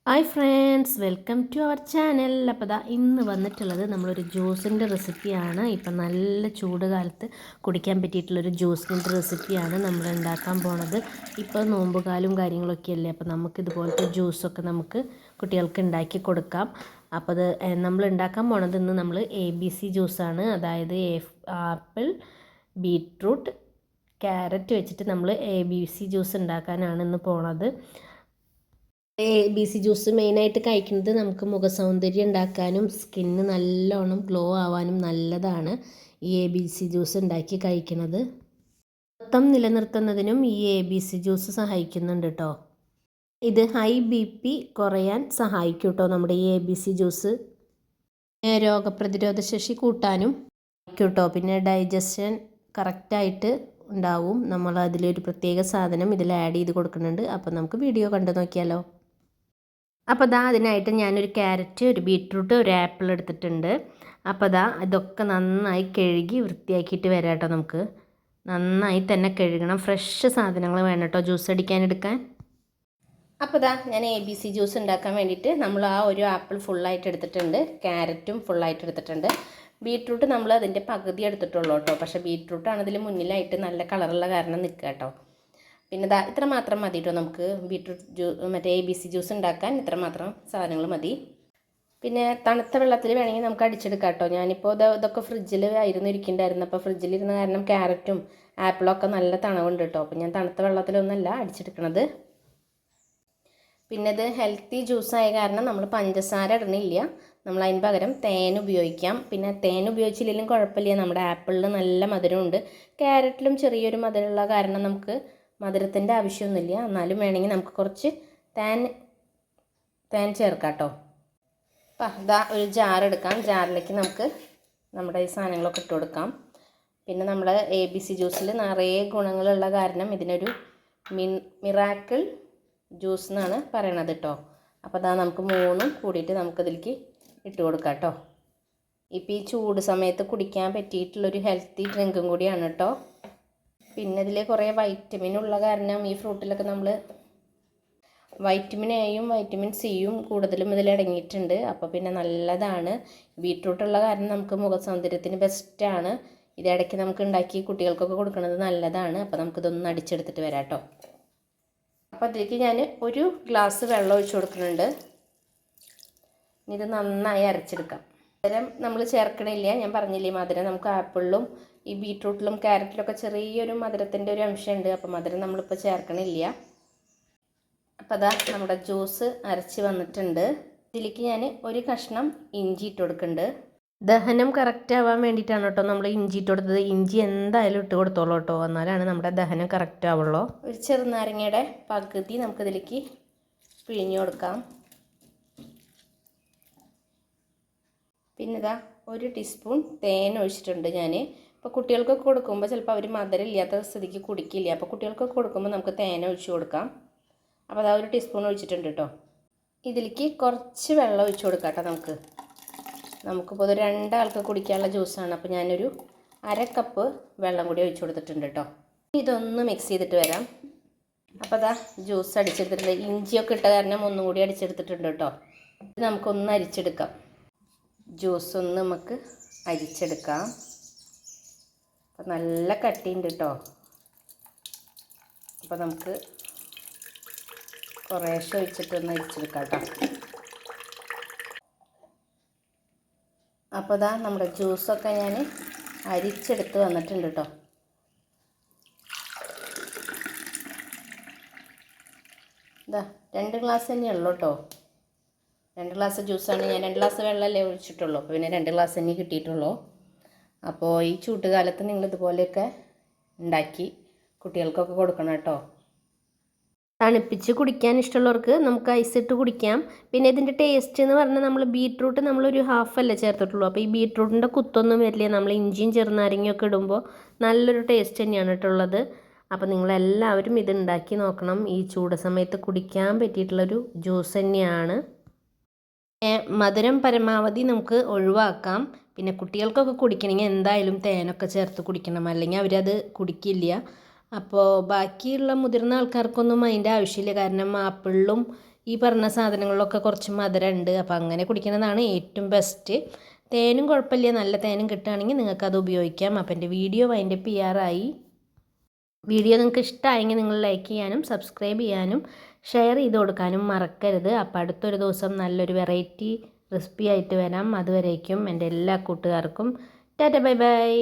Hi friends, welcome to our channel. അപ്പോൾ ഇന്ന് വന്നിട്ടുള്ളത് നമ്മളൊരു ജ്യൂസിൻ്റെ റെസിപ്പിയാണ്. ഇപ്പം നല്ല ചൂട് കാലത്ത് കുടിക്കാൻ പറ്റിയിട്ടുള്ളൊരു ജ്യൂസിൻ്റെ റെസിപ്പിയാണ് നമ്മൾ ഉണ്ടാക്കാൻ പോണത്. ഇപ്പോൾ നോമ്പുകാലും കാര്യങ്ങളൊക്കെ അല്ലേ, അപ്പോൾ നമുക്കിതുപോലത്തെ ജ്യൂസൊക്കെ നമുക്ക് കുട്ടികൾക്ക് ഉണ്ടാക്കി കൊടുക്കാം. അപ്പോൾ അത് നമ്മൾ ഉണ്ടാക്കാൻ പോണത് ഇന്ന് നമ്മൾ ABC ജ്യൂസാണ്. അതായത് ആപ്പിൾ, ബീട്രൂട്ട്, ക്യാരറ്റ് വെച്ചിട്ട് നമ്മൾ ABC ജ്യൂസ് ഉണ്ടാക്കാനാണ് ഇന്ന് പോണത്. ABC ജ്യൂസ് മെയിനായിട്ട് കഴിക്കുന്നത് നമുക്ക് മുഖസൗന്ദര്യം ഉണ്ടാക്കാനും സ്കിന്ന് നല്ലോണം ഗ്ലോ ആവാനും നല്ലതാണ് ഈ ABC ജ്യൂസ് ഉണ്ടാക്കി കഴിക്കുന്നത്. മൊത്തം നിലനിർത്തുന്നതിനും ഈ ABC ജ്യൂസ് സഹായിക്കുന്നുണ്ട് കേട്ടോ. ഇത് ഹൈ BP കുറയാൻ സഹായിക്കും കേട്ടോ നമ്മുടെ ഈ ABC ജ്യൂസ്. രോഗപ്രതിരോധ ശേഷി കൂട്ടാനും കേട്ടോ. പിന്നെ ഡൈജഷൻ കറക്റ്റായിട്ട് ഉണ്ടാവും. നമ്മൾ അതിലൊരു പ്രത്യേക സാധനം ഇതിൽ ആഡ് ചെയ്ത് കൊടുക്കുന്നുണ്ട്. അപ്പോൾ നമുക്ക് വീഡിയോ കണ്ടു നോക്കിയാലോ. അപ്പോൾ അതിനായിട്ട് ഞാനൊരു ക്യാരറ്റ്, ഒരു ബീട്രൂട്ട്, ഒരു ആപ്പിൾ എടുത്തിട്ടുണ്ട്. അപ്പോൾ ഇതൊക്കെ നന്നായി കഴുകി വൃത്തിയാക്കിയിട്ട് വരാം കേട്ടോ. നമുക്ക് നന്നായി തന്നെ കഴുകണം. ഫ്രഷ് സാധനങ്ങൾ വേണം കേട്ടോ ജ്യൂസ് അടിക്കാനെടുക്കാൻ. അപ്പോൾ ഞാൻ ABC ജ്യൂസ് ഉണ്ടാക്കാൻ വേണ്ടിയിട്ട് നമ്മൾ ആ ഒരു ആപ്പിൾ ഫുള്ളായിട്ട് എടുത്തിട്ടുണ്ട്, ക്യാരറ്റും ഫുള്ളായിട്ട് എടുത്തിട്ടുണ്ട്. ബീട്രൂട്ട് നമ്മൾ അതിൻ്റെ പകുതി എടുത്തിട്ടുള്ളൂ കേട്ടോ. പക്ഷേ ബീട്രൂട്ടാണ് ഇതിൽ മുന്നിലായിട്ട് നല്ല കളറുള്ള കാരണം നിൽക്കുക കേട്ടോ. പിന്നെ ഇത്ര മാത്രം മതി കേട്ടോ. നമുക്ക് ബീട്രൂട്ട് മറ്റേ ABC ജ്യൂസ് ഉണ്ടാക്കാൻ ഇത്ര മാത്രം സാധനങ്ങൾ മതി. പിന്നെ തണുത്ത വെള്ളത്തിൽ വേണമെങ്കിൽ നമുക്ക് അടിച്ചെടുക്കാം കേട്ടോ. ഞാനിപ്പോൾ ഇതൊക്കെ ഫ്രിഡ്ജിൽ ആയിരുന്നു ഇരിക്കുന്നുണ്ടായിരുന്നു. അപ്പോൾ ഫ്രിഡ്ജിലിരുന്ന കാരണം ക്യാരറ്റും ആപ്പിളൊക്കെ നല്ല തണവുണ്ട് കേട്ടോ. അപ്പോൾ ഞാൻ തണുത്ത വെള്ളത്തിലൊന്നല്ല അടിച്ചെടുക്കണത്. പിന്നെ ഇത് ഹെൽത്തി ജ്യൂസായ കാരണം നമ്മൾ പഞ്ചസാര ഇടണില്ല. നമ്മൾ അതിന് പകരം തേൻ ഉപയോഗിക്കാം. പിന്നെ തേൻ ഉപയോഗിച്ചില്ലെങ്കിലും കുഴപ്പമില്ല. നമ്മുടെ ആപ്പിളിൽ നല്ല മധുരമുണ്ട്, ക്യാരറ്റിലും ചെറിയൊരു മധുരമുള്ള കാരണം നമുക്ക് മധുരത്തിൻ്റെ ആവശ്യമൊന്നുമില്ല. എന്നാലും വേണമെങ്കിൽ നമുക്ക് കുറച്ച് തേൻ ചേർക്കാം കേട്ടോ. അപ്പം ഒരു ജാർ എടുക്കാം. ജാറിലേക്ക് നമുക്ക് നമ്മുടെ ഈ സാധനങ്ങളൊക്കെ ഇട്ട് കൊടുക്കാം. പിന്നെ നമ്മുടെ ABC ജ്യൂസിൽ നിറയെ ഗുണങ്ങളുള്ള കാരണം ഇതിനൊരു മിറാക്കിൾ ജ്യൂസ് എന്നാണ് പറയണത് കേട്ടോ. അപ്പോൾ നമുക്ക് മൂന്നും കൂടിയിട്ട് നമുക്കിതിലേക്ക് ഇട്ട് കൊടുക്കാം കേട്ടോ. ഇപ്പോൾ ഈ ചൂട് സമയത്ത് കുടിക്കാൻ പറ്റിയിട്ടുള്ളൊരു ഹെൽത്തി ഡ്രിങ്കും കൂടിയാണ് കേട്ടോ. പിന്നെ ഇതിൽ കുറേ വൈറ്റമിൻ ഉള്ള കാരണം ഈ ഫ്രൂട്ടിലൊക്കെ നമ്മൾ വൈറ്റമിൻ Aയും വൈറ്റമിൻ Cയും കൂടുതലും ഇതിൽ അടങ്ങിയിട്ടുണ്ട്. അപ്പോൾ പിന്നെ നല്ലതാണ്. ബീട്രൂട്ടുള്ള കാരണം നമുക്ക് മുഖസൗന്ദര്യത്തിന് ബെസ്റ്റാണ്. ഇതിടയ്ക്ക് നമുക്ക് ഉണ്ടാക്കി കുട്ടികൾക്കൊക്കെ കൊടുക്കുന്നത് നല്ലതാണ്. അപ്പോൾ നമുക്കിതൊന്ന് അടിച്ചെടുത്തിട്ട് വരാം കേട്ടോ. അപ്പോൾ അതിലേക്ക് ഞാൻ ഒരു ഗ്ലാസ് വെള്ളം ഒഴിച്ച് കൊടുക്കുന്നുണ്ട്. ഇത് നന്നായി അരച്ചെടുക്കാം. മധുരം നമ്മൾ ചേർക്കണില്ല. ഞാൻ പറഞ്ഞില്ലേ മധുരം നമുക്ക് ആപ്പിളിലും ഈ ബീട്രൂട്ടിലും ക്യാരറ്റിലൊക്കെ ചെറിയൊരു മധുരത്തിൻ്റെ ഒരു അംശമുണ്ട്. അപ്പോൾ മധുരം നമ്മളിപ്പോൾ ചേർക്കണില്ല. അപ്പോൾ നമ്മുടെ ജ്യൂസ് അരച്ച് വന്നിട്ടുണ്ട്. ഇതിലേക്ക് ഞാൻ ഒരു കഷ്ണം ഇഞ്ചി ഇട്ട് കൊടുക്കുന്നുണ്ട്. ദഹനം കറക്റ്റ് ആവാൻ വേണ്ടിയിട്ടാണ് കേട്ടോ നമ്മൾ ഇഞ്ചി ഇട്ട് കൊടുത്തത്. ഇഞ്ചി എന്തായാലും ഇട്ട് കൊടുത്തോളൂ കേട്ടോ, എന്നാലാണ് നമ്മുടെ ദഹനം കറക്റ്റ് ആവുള്ളൂ. ഒരു ചെറുനാരങ്ങയുടെ പകുതി നമുക്കിതിലേക്ക് പിഴിഞ്ഞു കൊടുക്കാം. പിന്നെ ഒരു ടീസ്പൂൺ തേൻ ഒഴിച്ചിട്ടുണ്ട് ഞാൻ. ഇപ്പോൾ കുട്ടികൾക്കൊക്കെ കൊടുക്കുമ്പോൾ ചിലപ്പോൾ അവർ മധുരം ഇല്ലാത്ത സ്ഥിതിക്ക് കുടിക്കില്ല. അപ്പോൾ കുട്ടികൾക്കൊക്കെ കൊടുക്കുമ്പോൾ നമുക്ക് തേൻ ഒഴിച്ച് കൊടുക്കാം. അപ്പോൾ ഒരു ടീസ്പൂൺ ഒഴിച്ചിട്ടുണ്ട് കേട്ടോ. ഇതിലേക്ക് കുറച്ച് വെള്ളം ഒഴിച്ച് കൊടുക്കാം കേട്ടോ. നമുക്കിപ്പോൾ ഇത് 2 ആൾക്ക് കുടിക്കാനുള്ള ജ്യൂസാണ്. അപ്പോൾ ഞാനൊരു 1/2 കപ്പ് വെള്ളം കൂടി ഒഴിച്ച് കൊടുത്തിട്ടുണ്ട് കേട്ടോ. ഇതൊന്ന് മിക്സ് ചെയ്തിട്ട് വരാം. അപ്പോൾ ജ്യൂസ് അടിച്ചെടുത്തിട്ടുണ്ട്. ഇഞ്ചിയൊക്കെ ഇട്ട കാരണം ഒന്നും കൂടി അടിച്ചെടുത്തിട്ടുണ്ട് കേട്ടോ. ഇത് നമുക്കൊന്ന് അരിച്ചെടുക്കാം. ജ്യൂസ് ഒന്ന് നമുക്ക് അരിച്ചെടുക്കാം. അപ്പോൾ നല്ല കട്ടിയുണ്ട് കേട്ടോ. അപ്പോൾ നമുക്ക് കുറേശ്ശെ ഒഴിച്ചിട്ടൊന്ന് അരിച്ചെടുക്കാം കേട്ടോ. അപ്പോൾ നമ്മുടെ ജ്യൂസൊക്കെ ഞാൻ അരിച്ചെടുത്ത് വന്നിട്ടുണ്ട് കേട്ടോ. 2 ഗ്ലാസ് തന്നെയുള്ളൂ കേട്ടോ. 2 ഗ്ലാസ് ജ്യൂസാണ്. ഞാൻ 2 ഗ്ലാസ് വെള്ളമല്ലേ ഒഴിച്ചിട്ടുള്ളൂ. അപ്പോൾ പിന്നെ 2 ഗ്ലാസ് തന്നെ കിട്ടിയിട്ടുള്ളൂ. അപ്പോൾ ഈ ചൂട്ടുകാലത്ത് നിങ്ങളിതുപോലെയൊക്കെ ഉണ്ടാക്കി കുട്ടികൾക്കൊക്കെ കൊടുക്കണം കേട്ടോ. തണുപ്പിച്ച് കുടിക്കാൻ ഇഷ്ടമുള്ളവർക്ക് നമുക്ക് ഐസ് ഇട്ട് കുടിക്കാം. പിന്നെ ഇതിൻ്റെ ടേസ്റ്റ് എന്ന് പറഞ്ഞാൽ നമ്മൾ ബീട്രൂട്ട് നമ്മളൊരു ഹാഫല്ലേ ചേർത്തിട്ടുള്ളൂ. അപ്പോൾ ഈ ബീട്രൂട്ടിൻ്റെ കുത്തൊന്നും വരില്ല. നമ്മൾ ഇഞ്ചിയും ചെറുനാരങ്ങയൊക്കെ ഇടുമ്പോൾ നല്ലൊരു ടേസ്റ്റ് തന്നെയാണ് കേട്ടുള്ളത്. അപ്പോൾ നിങ്ങളെല്ലാവരും ഇത് ഉണ്ടാക്കി നോക്കണം. ഈ ചൂട് സമയത്ത് കുടിക്കാൻ പറ്റിയിട്ടുള്ളൊരു ജ്യൂസ് തന്നെയാണ്. മധുരം പരമാവധി നമുക്ക് ഒഴിവാക്കാം. പിന്നെ കുട്ടികൾക്കൊക്കെ കുടിക്കണമെങ്കിൽ എന്തായാലും തേനൊക്കെ ചേർത്ത് കുടിക്കണം, അല്ലെങ്കിൽ അവരത് കുടിക്കില്ല. അപ്പോൾ ബാക്കിയുള്ള മുതിർന്ന ആൾക്കാർക്കൊന്നും അതിൻ്റെ ആവശ്യമില്ല. കാരണം ആപ്പിളിലും ഈ പറഞ്ഞ സാധനങ്ങളിലൊക്കെ കുറച്ച് മധുരം ഉണ്ട്. അപ്പോൾ അങ്ങനെ കുടിക്കുന്നതാണ് ഏറ്റവും ബെസ്റ്റ്. തേനും കുഴപ്പമില്ല, നല്ല തേനും കിട്ടുകയാണെങ്കിൽ നിങ്ങൾക്കത് ഉപയോഗിക്കാം. അപ്പോൾ എൻ്റെ വീഡിയോ വൈൻഡപ്പ് ചെയ്യാറായി. വീഡിയോ നിങ്ങൾക്ക് ഇഷ്ടമായെങ്കിൽ നിങ്ങൾ ലൈക്ക് ചെയ്യാനും സബ്സ്ക്രൈബ് ചെയ്യാനും ഷെയർ ചെയ്ത് കൊടുക്കാനും മറക്കരുത്. അപ്പോൾ അടുത്തൊരു ദിവസം നല്ലൊരു വെറൈറ്റി റെസിപ്പി ആയിട്ട് വരാം. അതുവരേക്കും എൻ്റെ എല്ലാ കൂട്ടുകാർക്കും ടാറ്റ ബൈ ബൈ.